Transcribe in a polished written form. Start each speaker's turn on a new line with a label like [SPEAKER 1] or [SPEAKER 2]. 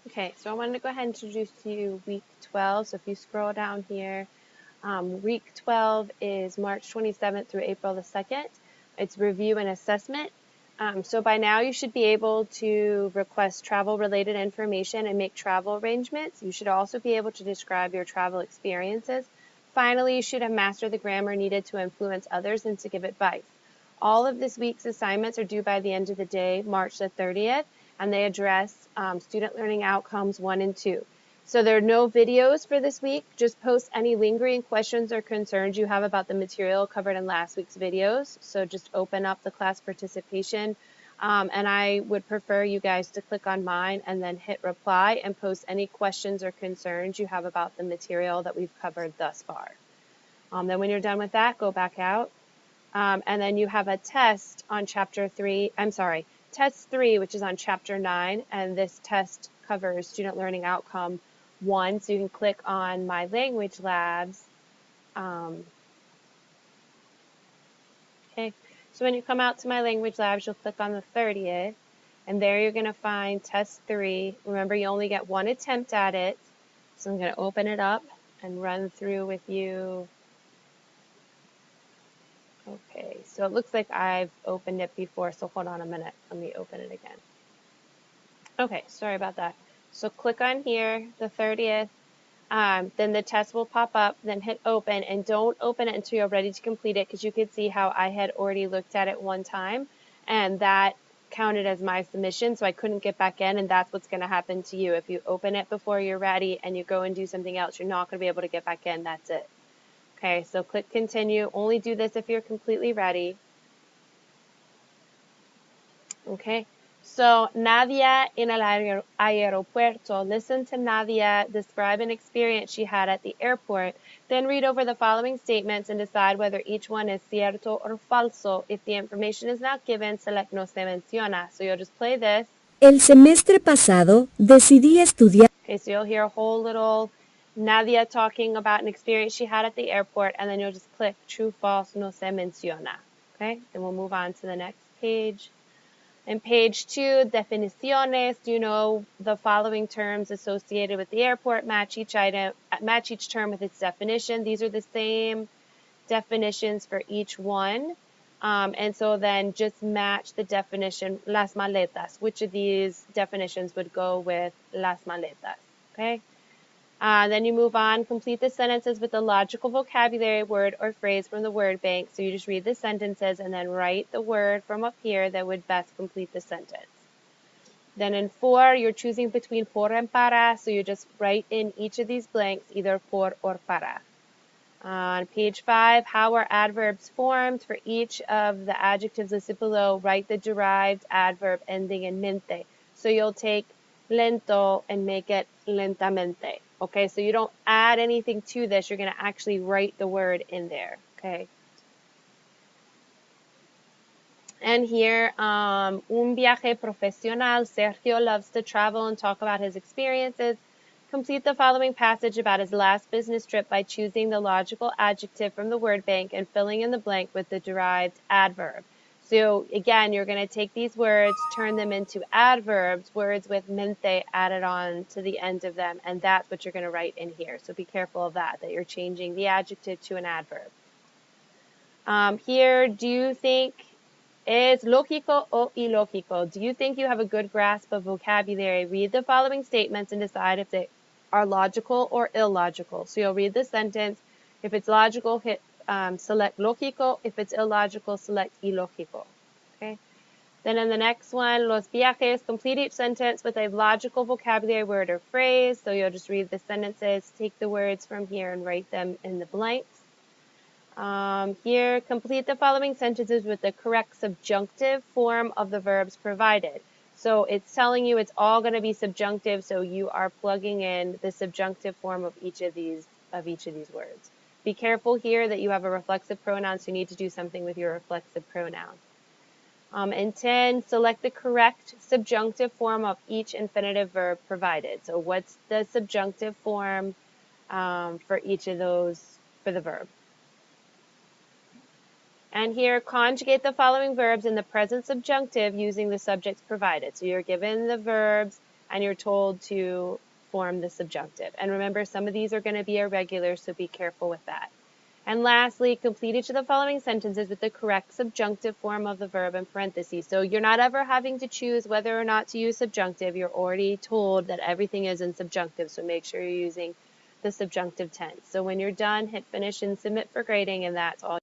[SPEAKER 1] Okay, so I wanted to go ahead and introduce to you week 12. So if you scroll down here, week 12 is March 27th through April the 2nd. It's review and assessment. So by now you should be able to request travel-related information and make travel arrangements. You should also be able to describe your travel experiences. Finally, you should have mastered the grammar needed to influence others and to give advice. All of this week's assignments are due by the end of the day, March the 30th, and they address student learning outcomes 1 and 2. So there are no videos for this week. Just post any lingering questions or concerns you have about the material covered in last week's videos. So just open up the class participation. And I would prefer you guys to click on mine and then hit reply and post any questions or concerns you have about the material that we've covered thus far. Then when you're done with that, go back out. And then you have a test on test 3, which is on chapter 9. And this test covers student learning outcome 1. So you can click on my language labs. Okay. So when you come out to my language labs, you'll click on the 30th. And there you're going to find test 3. Remember, you only get one attempt at it. So I'm going to open it up and run through with you. Okay, so it looks like I've opened it before, so hold on a minute. Let me open it again. Okay, sorry about that. So click on here, the 30th, then the test will pop up, then hit open, and don't open it until you're ready to complete it, because you can see how I had already looked at it one time, and that counted as my submission, so I couldn't get back in, and that's what's going to happen to you. If you open it before you're ready and you go and do something else, you're not going to be able to get back in. That's it. Okay, so click continue. Only do this if you're completely ready. Okay, so Nadia in el aeropuerto. Listen to Nadia describe an experience she had at the airport. Then read over the following statements and decide whether each one is cierto or falso. If the information is not given, select no se menciona. So you'll just play this.
[SPEAKER 2] El semestre pasado decidí estudiar.
[SPEAKER 1] Okay, so you'll hear a whole little Nadia talking about an experience she had at the airport, and then you'll just click true, false, no se menciona. Okay, then we'll move on to the next page. In page 2, definiciones, do you know the following terms associated with the airport? Match each term with its definition. These are the same definitions for each one. And so then just match the definition, las maletas. Which of these definitions would go with las maletas? Okay. Then you move on, complete the sentences with a logical vocabulary word or phrase from the word bank. So you just read the sentences and then write the word from up here that would best complete the sentence. Then in 4, you're choosing between por and para, so you just write in each of these blanks either por or para. On page 5, how are adverbs formed? For each of the adjectives listed below, write the derived adverb ending in mente. So you'll take lento and make it lentamente. Okay, so you don't add anything to this. You're going to actually write the word in there. Okay. And here, un viaje profesional. Sergio loves to travel and talk about his experiences. Complete the following passage about his last business trip by choosing the logical adjective from the word bank and filling in the blank with the derived adverb. So again, you're going to take these words, turn them into adverbs, words with mente added on to the end of them, and that's what you're going to write in here. So be careful of that you're changing the adjective to an adverb. Here, do you think es lógico o ilógico? Do you think you have a good grasp of vocabulary? Read the following statements and decide if they are logical or illogical. So you'll read the sentence. If it's logical, hit select lógico. If it's illogical, select ilógico. Okay. Then in the next one, los viajes, complete each sentence with a logical vocabulary word or phrase. So you'll just read the sentences, take the words from here and write them in the blanks. Here, complete the following sentences with the correct subjunctive form of the verbs provided. So it's telling you it's all going to be subjunctive, so you are plugging in the subjunctive form of each of these words. Be careful here that you have a reflexive pronoun, so you need to do something with your reflexive pronoun. And 10, select the correct subjunctive form of each infinitive verb provided. So what's the subjunctive form for each of those for the verb? And here, conjugate the following verbs in the present subjunctive using the subjects provided. So you're given the verbs and you're told to form the subjunctive. And remember, some of these are going to be irregular, so be careful with that. And lastly, complete each of the following sentences with the correct subjunctive form of the verb in parentheses. So you're not ever having to choose whether or not to use subjunctive. You're already told that everything is in subjunctive, so make sure you're using the subjunctive tense. So when you're done, hit finish and submit for grading, and that's all.